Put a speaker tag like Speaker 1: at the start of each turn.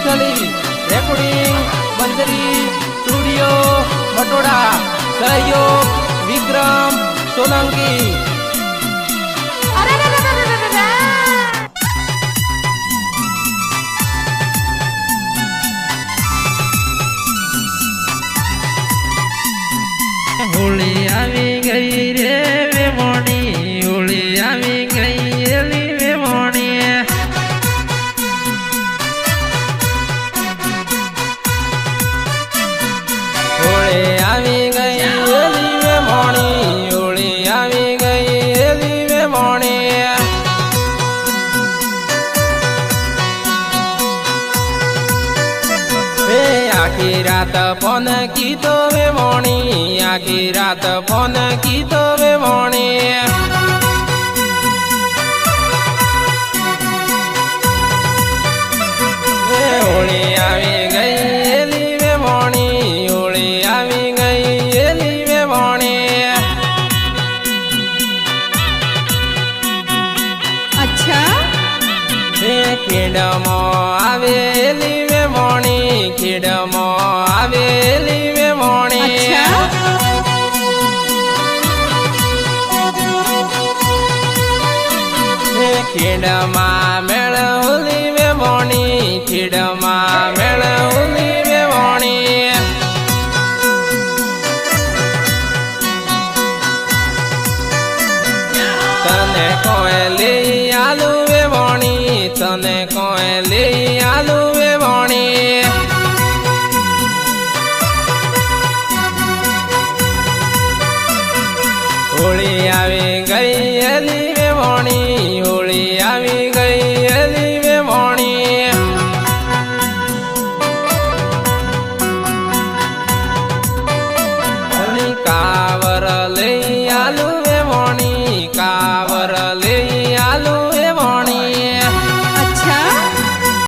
Speaker 1: તિથલી recording બંદરી studio મટોડા સહયોગ વિક્રમ સોલંકી
Speaker 2: હોળી આવી ગઈ રે વેમોણી હોળી આવી ગઈ એલી વેમોણી
Speaker 1: હોળી આવી ગઈ એલી વેમોણી હોળી આવી ગઈ એલી વેમોણી આખી રાત ફોન કીધો વેમોણી આખી રાત ફોન કીધો વેમોણી હોળી આવી ગઈ એલી વેમોણી હોળી આવી ગઈ એલી વેમોણી
Speaker 3: અચ્છા
Speaker 1: ખેડમાં આવેલી વેમોણી ખેડમાં આવેલી વેમોણી ખેડમાં મેળવલી વેમોણી ખેડમાં મેળવલી વેમોણી તને કોઈ લઈ આલુ વેમોણી તને કોઈ લઈ આલુ વેમોણી હોળી આવી ગઈ એલી વેમોણી હોળી આવી ગઈ